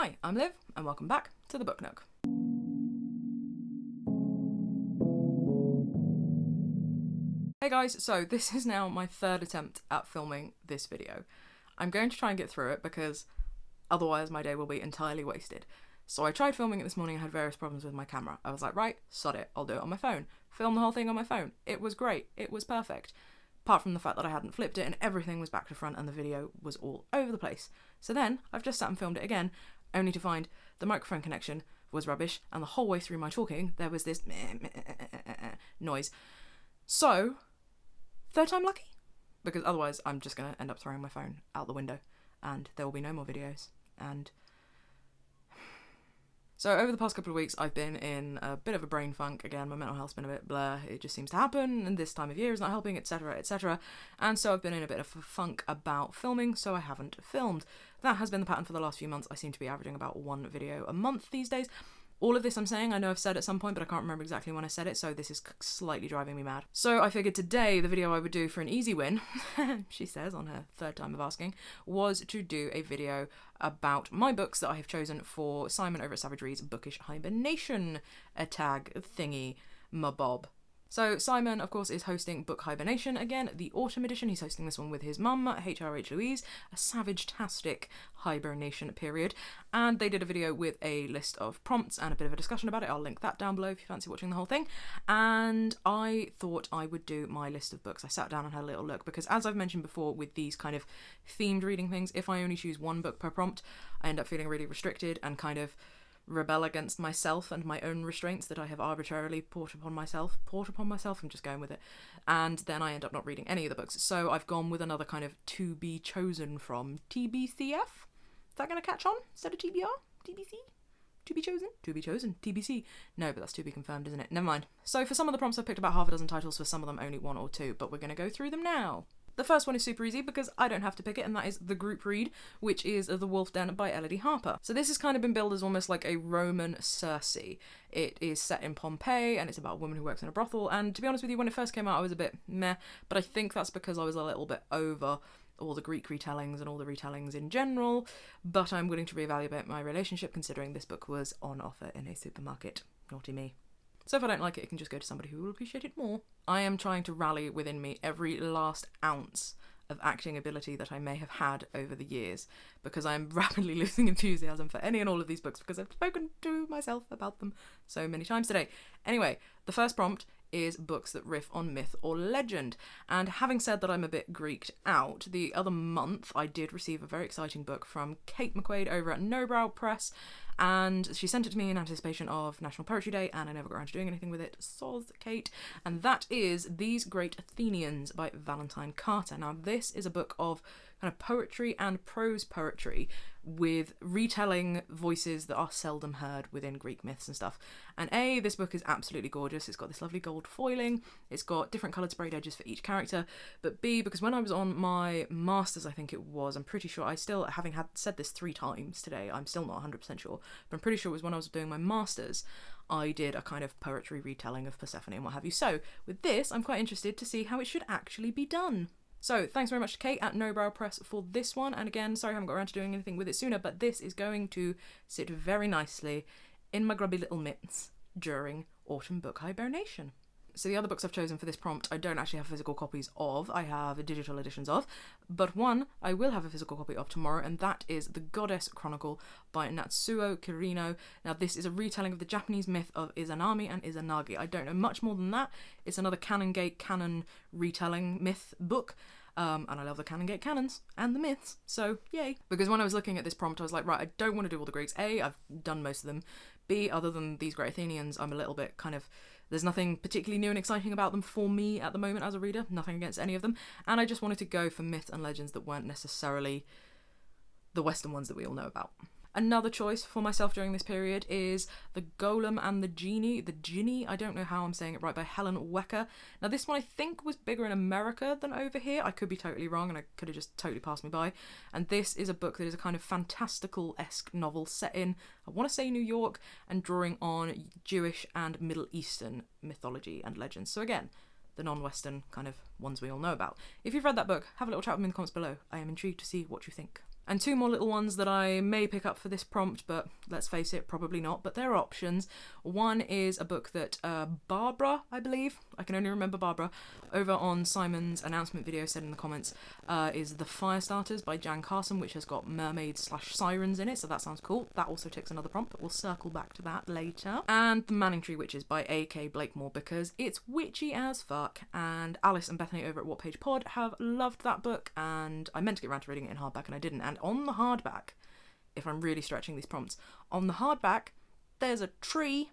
Hi, I'm Liv, and welcome back to the Book Nook. Hey guys, so this is now my third attempt at filming this video. I'm going to try and get through it because otherwise my day will be entirely wasted. So I tried filming it this morning and had various problems with my camera. I was like, right, sod it, I'll do it on my phone. Film the whole thing on my phone. It was great, it was perfect. Apart from the fact that I hadn't flipped it and everything was back to front and the video was all over the place. So then, I've just sat and filmed it again, only to find the microphone connection was rubbish and the whole way through my talking there was this noise. So, third time lucky? Because otherwise I'm just going to end up throwing my phone out the window and there will be no more videos. And so over the past couple of weeks I've been in a bit of a brain funk again. My mental health's been a bit blur, it just seems to happen and this time of year is not helping, etc, etc. And so I've been in a bit of a funk about filming, so I haven't filmed. That has been the pattern for the last few months. I seem to be averaging about one video a month these days. All of this I'm saying, I know I've said at some point, but I can't remember exactly when I said it, so this is slightly driving me mad. So I figured today the video I would do for an easy win, she says on her third time of asking, was to do a video about my books that I have chosen for Simon over at Savage Reads Bookish Hibearnation, a tag thingy mabob. So Simon, of course, is hosting Book Hibearnation again, the autumn edition. He's hosting this one with his mum, HRH Louise, a savage-tastic hibernation period. And they did a video with a list of prompts and a bit of a discussion about it. I'll link that down below if you fancy watching the whole thing. And I thought I would do my list of books. I sat down and had a little look because, as I've mentioned before with these kind of themed reading things, if I only choose one book per prompt, I end up feeling really restricted and kind of rebel against myself and my own restraints that I have arbitrarily poured upon myself, I'm just going with it, and then I end up not reading any of the books. So I've gone with another kind of to be chosen from TBCF. Is that going to catch on instead of TBR? TBC? To be chosen, TBC. No, but that's to be confirmed, isn't it? Never mind. So for some of the prompts I picked about half a dozen titles, for some of them only one or two, but we're going to go through them now. The first one is super easy because I don't have to pick it, and that is the group read, which is The Wolf Den by Elodie Harper. So this has kind of been billed as almost like a Roman Circe. It is set in Pompeii, and it's about a woman who works in a brothel, and to be honest with you, when it first came out I was a bit meh, but I think that's because I was a little bit over all the Greek retellings and all the retellings in general, but I'm willing to reevaluate my relationship considering this book was on offer in a supermarket. Naughty me. So if I don't like it, it can just go to somebody who will appreciate it more. I am trying to rally within me every last ounce of acting ability that I may have had over the years, because I am rapidly losing enthusiasm for any and all of these books because I've spoken to myself about them so many times today. Anyway, the first prompt is books that riff on myth or legend. And having said that I'm a bit Greeked out, the other month I did receive a very exciting book from Kate McQuaid over at Nobrow Press, and she sent it to me in anticipation of National Poetry Day, and I never got around to doing anything with it. Soz, Kate. And that is These Great Athenians by Valentine Carter. Now this is a book of kind of poetry and prose poetry with retelling voices that are seldom heard within Greek myths and stuff. And this book is absolutely gorgeous. It's got this lovely gold foiling, it's got different coloured sprayed edges for each character, but B, because when I was on my masters, I think it was, I'm pretty sure, I still, having had said this 3 times today, I'm still not 100% sure, but I'm pretty sure it was when I was doing my masters, I did a kind of poetry retelling of Persephone and what have you. So with this, I'm quite interested to see how it should actually be done. So thanks very much to Kate at Nobrow Press for this one, and again, sorry I haven't got around to doing anything with it sooner, but this is going to sit very nicely in my grubby little mitts during autumn book hibernation. So the other books I've chosen for this prompt I don't actually have physical copies of, I have digital editions of, but one I will have a physical copy of tomorrow, and that is The Goddess Chronicle by Natsuo Kirino. Now this is a retelling of the Japanese myth of Izanami and Izanagi. I don't know much more than that. It's another Canongate canon retelling myth book. And I love the Canongate canons and the myths, so yay. Because when I was looking at this prompt I was like, right, I don't want to do all the Greeks. A, I've done most of them. B, other than These Great Athenians, I'm a little bit kind of, there's nothing particularly new and exciting about them for me at the moment as a reader, nothing against any of them, and I just wanted to go for myths and legends that weren't necessarily the Western ones that we all know about. Another choice for myself during this period is The Golem and the Genie, I don't know how I'm saying it right, by Helen Wecker. Now this one I think was bigger in America than over here. I could be totally wrong and I could have just totally passed me by. And this is a book that is a kind of fantastical-esque novel set in, I want to say New York, and drawing on Jewish and Middle Eastern mythology and legends. So again, the non-Western kind of ones we all know about. If you've read that book, have a little chat with me in the comments below. I am intrigued to see what you think. And two more little ones that I may pick up for this prompt, but let's face it, probably not, but they're options. One is a book that Barbara, I believe, I can only remember Barbara, over on Simon's announcement video said in the comments, is The Firestarters by Jan Carson, which has got mermaids/sirens in it, so that sounds cool. That also ticks another prompt, but we'll circle back to that later. And The Manning Tree Witches by A.K. Blakemore, because it's witchy as fuck, and Alice and Bethany over at What Page Pod have loved that book, and I meant to get around to reading it in hardback and I didn't. And on the hardback, if I'm really stretching these prompts, on the hardback, there's a tree,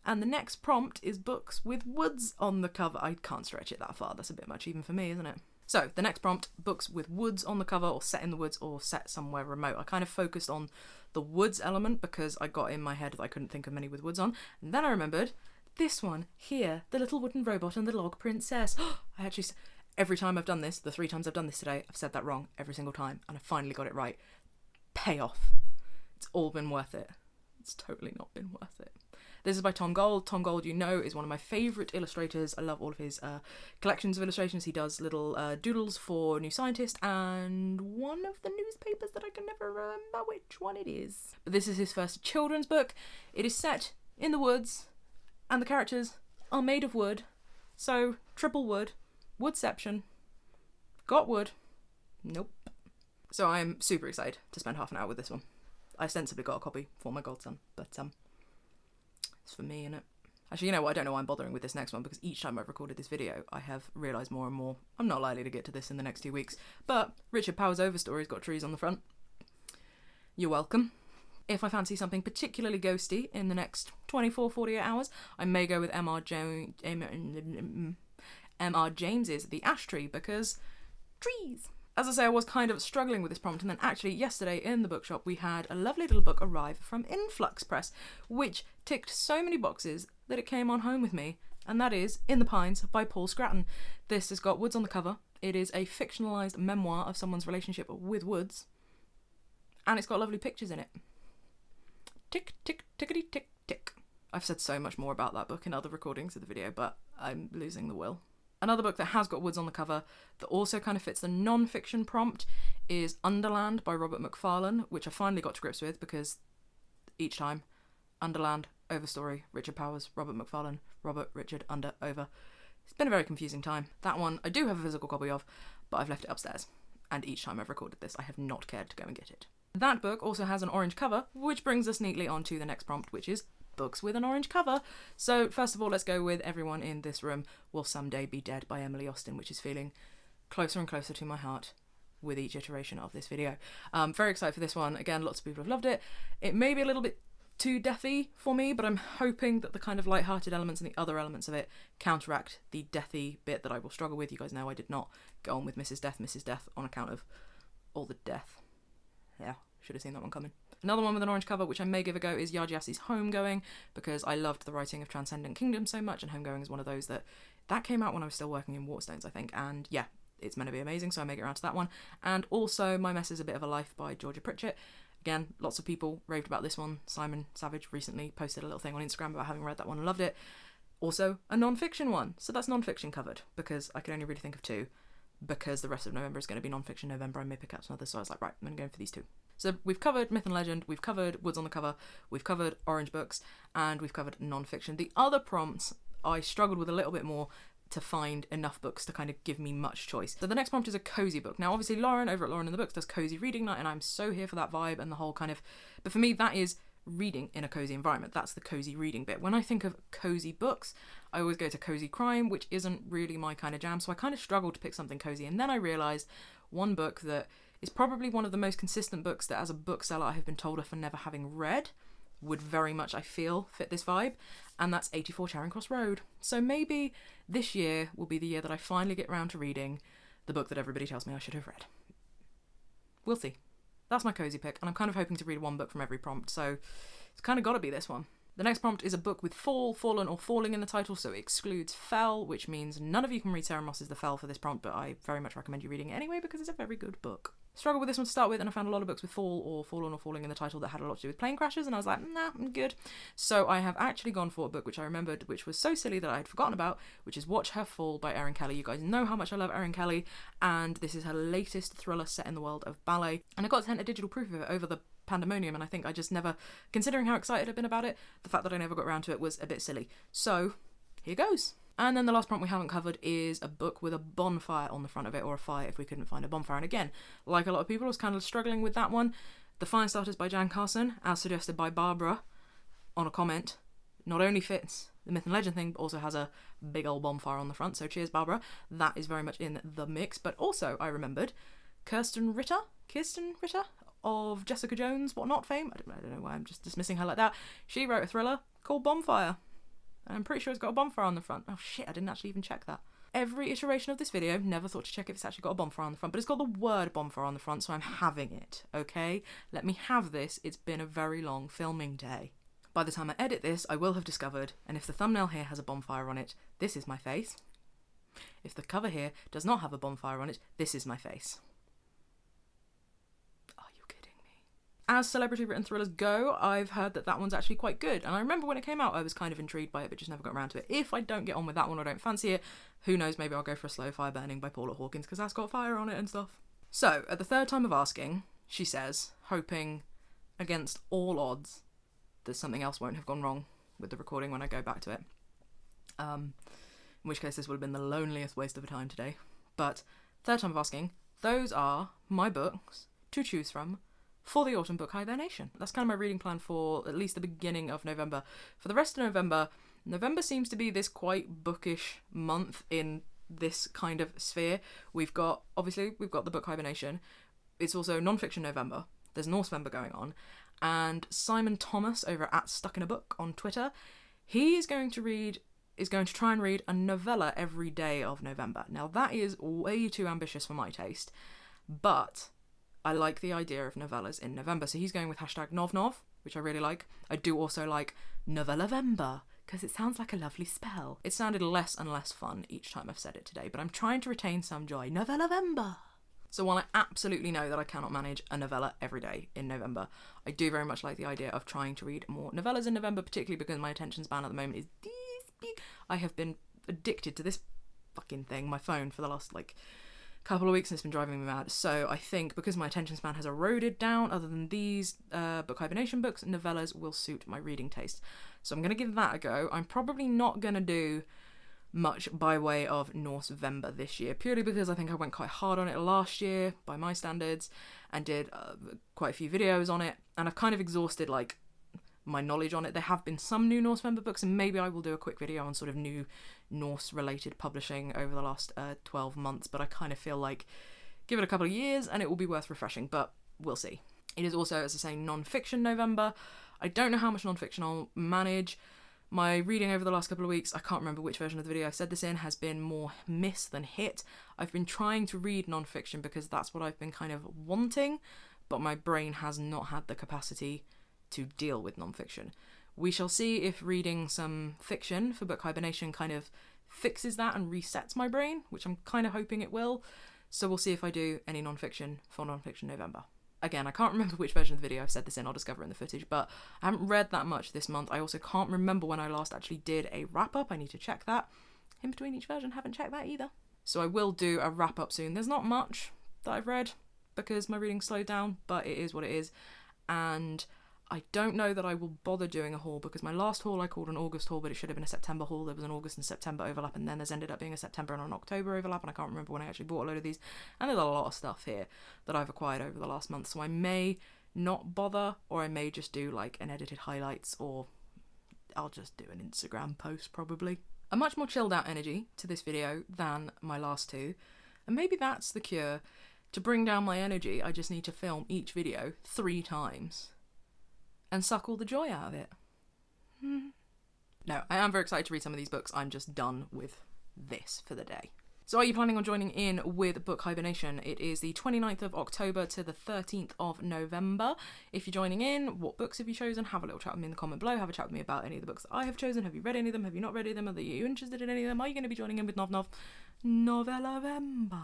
and the next prompt is books with woods on the cover. I can't stretch it that far, that's a bit much even for me, isn't it? So, the next prompt, books with woods on the cover, or set in the woods, or set somewhere remote. I kind of focused on the woods element because I got in my head that I couldn't think of many with woods on, and then I remembered this one here, the little wooden robot and the log princess. I actually... Every time I've done this, the 3 times I've done this today, I've said that wrong every single time, and I finally got it right. Payoff. It's all been worth it. It's totally not been worth it. This is by Tom Gold. Tom Gold, you know, is one of my favourite illustrators. I love all of his collections of illustrations. He does little doodles for New Scientist and one of the newspapers that I can never remember which one it is. But this is his first children's book. It is set in the woods, and the characters are made of wood. So, triple wood. Woodception. Got wood. Nope. So I'm super excited to spend half an hour with this one. I ostensibly got a copy for my godson, but it's for me, innit? Actually, you know what, I don't know why I'm bothering with this next one, because each time I've recorded this video, I have realised more and more I'm not likely to get to this in the next 2 weeks. But Richard Powers' Overstory's got trees on the front. You're welcome. If I fancy something particularly ghosty in the next 24, 48 hours, I may go with M.R. James's The Ash Tree, because trees. As I say, I was kind of struggling with this prompt, and then actually yesterday in the bookshop we had a lovely little book arrive from Influx Press, which ticked so many boxes that it came on home with me, and that is In the Pines by Paul Scratton. This has got woods on the cover. It is a fictionalised memoir of someone's relationship with woods, and it's got lovely pictures in it. Tick, tick, tickety, tick, tick. I've said so much more about that book in other recordings of the video, but I'm losing the will. Another book that has got woods on the cover that also kind of fits the non-fiction prompt is Underland by Robert Mcfarlane, which I finally got to grips with, because each time, Underland, Overstory, Richard Powers, Robert Mcfarlane, Robert, Richard, Under, Over. It's been a very confusing time. That one I do have a physical copy of, but I've left it upstairs, and each time I've recorded this I have not cared to go and get it. That book also has an orange cover, which brings us neatly on to the next prompt, which is books with an orange cover. So first of all, let's go with Everyone in This Room Will Someday Be Dead by Emily Austen, which is feeling closer and closer to my heart with each iteration of this video. Very excited for this one. Again, lots of people have loved it. It may be a little bit too deathy for me, but I'm hoping that the kind of light-hearted elements and the other elements of it counteract the deathy bit that I will struggle with. You guys know I did not go on with Mrs. Death on account of all the death. Yeah, should have seen that one coming. Another one with an orange cover, which I may give a go, is Yajiasi's Homegoing, because I loved the writing of Transcendent Kingdom so much, and Homegoing is one of those that came out when I was still working in Waterstones, I think, and yeah, it's meant to be amazing, so I may get around to that one. And also My Mess is a Bit of a Life by Georgia Pritchett. Again, lots of people raved about this one. Simon Savage recently posted a little thing on Instagram about having read that one and loved it. Also, a non-fiction one, so that's non-fiction covered, because I can only really think of 2, because the rest of November is going to be non-fiction November. I may pick up some others, so I was like, right, I'm going to go for these 2. So we've covered Myth and Legend, we've covered Woods on the Cover, we've covered Orange Books, and we've covered non-fiction. The other prompts I struggled with a little bit more to find enough books to kind of give me much choice. So the next prompt is a cozy book. Now obviously Lauren over at Lauren in the Books does cozy reading night, and I'm so here for that vibe and the whole kind of... But for me, that is reading in a cozy environment. That's the cozy reading bit. When I think of cozy books, I always go to cozy crime, which isn't really my kind of jam, so I kind of struggled to pick something cozy. And then I realised one book that is probably one of the most consistent books that as a bookseller I have been told off for never having read would very much, I feel, fit this vibe, and that's 84 Charing Cross Road. So maybe this year will be the year that I finally get round to reading the book that everybody tells me I should have read. We'll see. That's my cozy pick, and I'm kind of hoping to read one book from every prompt, so it's kind of got to be this one. The next prompt is a book with fall, fallen, or falling in the title, so it excludes fell, which means none of you can read Sarah Moss's The Fell for this prompt, but I very much recommend you reading it anyway because it's a very good book. struggled with this one to start with, and I found a lot of books with fall or fallen or falling in the title that had a lot to do with plane crashes, and I was like, nah, I'm good. So I have actually gone for a book which I remembered, which was so silly that I had forgotten about, which is Watch Her Fall by Erin Kelly. You guys know how much I love Erin Kelly, and this is her latest thriller set in the world of ballet, and I got sent a digital proof of it over the pandemonium, and I think I just never, considering how excited I've been about it, the fact that I never got around to it was a bit silly. So here goes. And then the last prompt we haven't covered is a book with a bonfire on the front of it, or a fire if we couldn't find a bonfire. And again, like a lot of people, I was kind of struggling with that one. The Firestarters by Jan Carson, as suggested by Barbara on a comment, not only fits the myth and legend thing, but also has a big old bonfire on the front. So cheers, Barbara. That is very much in the mix. But also, I remembered Kirsten Ritter of Jessica Jones Whatnot fame. I don't know why I'm just dismissing her like that. She wrote a thriller called Bonfire. I'm pretty sure it's got a bonfire on the front. Oh shit, I didn't actually even check that. Every iteration of this video, never thought to check if it's actually got a bonfire on the front, but it's got the word bonfire on the front, so I'm having it, okay? Let me have this. It's been a very long filming day. By the time I edit this, I will have discovered, and if the thumbnail here has a bonfire on it, this is my face. If the cover here does not have a bonfire on it, this is my face. As celebrity written thrillers go, I've heard that that one's actually quite good. And I remember when it came out, I was kind of intrigued by it, but just never got around to it. If I don't get on with that one or don't fancy it, who knows, maybe I'll go for a slow fire burning by Paula Hawkins, because that's got fire on it and stuff. So, at the third time of asking, she says, hoping against all odds that something else won't have gone wrong with the recording when I go back to it. In which case this would have been the loneliest waste of a time today. But, third time of asking, those are my books to choose from for the autumn book Hibearnation. That's kind of my reading plan for at least the beginning of November. For the rest of November seems to be this quite bookish month in this kind of sphere. We've got the book Hibearnation. It's also non-fiction November. There's Norsemember going on. And Simon Thomas over at Stuck in a Book on Twitter, is going to try and read a novella every day of November. Now that is way too ambitious for my taste, but I like the idea of novellas in November. So he's going with #NovNov, which I really like. I do also like Novellavember, because it sounds like a lovely spell. It sounded less and less fun each time I've said it today, but I'm trying to retain some joy. Novellavember. So while I absolutely know that I cannot manage a novella every day in November, I do very much like the idea of trying to read more novellas in November, particularly because my attention span at the moment is this big. I have been addicted to this fucking thing, my phone, for the last, couple of weeks, and it's been driving me mad. So I think because my attention span has eroded down, other than these book Hibearnation books, novellas will suit my reading taste. So I'm going to give that a go. I'm probably not going to do much by way of Norsemember this year, purely because I think I went quite hard on it last year by my standards and did quite a few videos on it, and I've kind of exhausted my knowledge on it. There have been some new Norsemember books, and maybe I will do a quick video on sort of new Norse related publishing over the last 12 months, but I kind of feel like give it a couple of years and it will be worth refreshing, but we'll see. It is also, as I say, non-fiction November. I don't know how much non-fiction I'll manage. My reading over the last couple of weeks, I can't remember which version of the video I said this in, has been more miss than hit. I've been trying to read non-fiction because that's what I've been kind of wanting, but my brain has not had the capacity to deal with non-fiction. We shall see if reading some fiction for book Hibearnation kind of fixes that and resets my brain, which I'm kind of hoping it will. So we'll see if I do any non-fiction for non-fiction November. Again, I can't remember which version of the video I've said this in, I'll discover it in the footage, but I haven't read that much this month. I also can't remember when I last actually did a wrap-up. I need to check that. In between each version, haven't checked that either. So I will do a wrap-up soon. There's not much that I've read because my reading slowed down, but it is what it is. And I don't know that I will bother doing a haul, because my last haul I called an August haul, but it should have been a September haul. There was an August and September overlap, and then there's ended up being a September and an October overlap, and I can't remember when I actually bought a load of these. And there's a lot of stuff here that I've acquired over the last month, so I may not bother, or I may just do an edited highlights, or I'll just do an Instagram post probably. A much more chilled out energy to this video than my last two, and maybe that's the cure. To bring down my energy, I just need to film each video 3 times and suck all the joy out of it. No, I am very excited to read some of these books. I'm just done with this for the day. So are you planning on joining in with book Hibearnation? It is the 29th of October to the 13th of November. If you're joining in, what books have you chosen? Have a little chat with me in the comment below. Have a chat with me about any of the books that I have chosen. Have you read any of them? Have you not read any of them? Are you interested in any of them? Are you going to be joining in with Novellavember?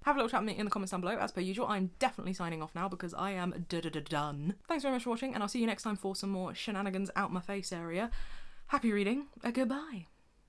Have a little chat with me in the comments down below. As per usual, I'm definitely signing off now because I am done. Thanks very much for watching, and I'll see you next time for some more shenanigans out my face area. Happy reading. Goodbye.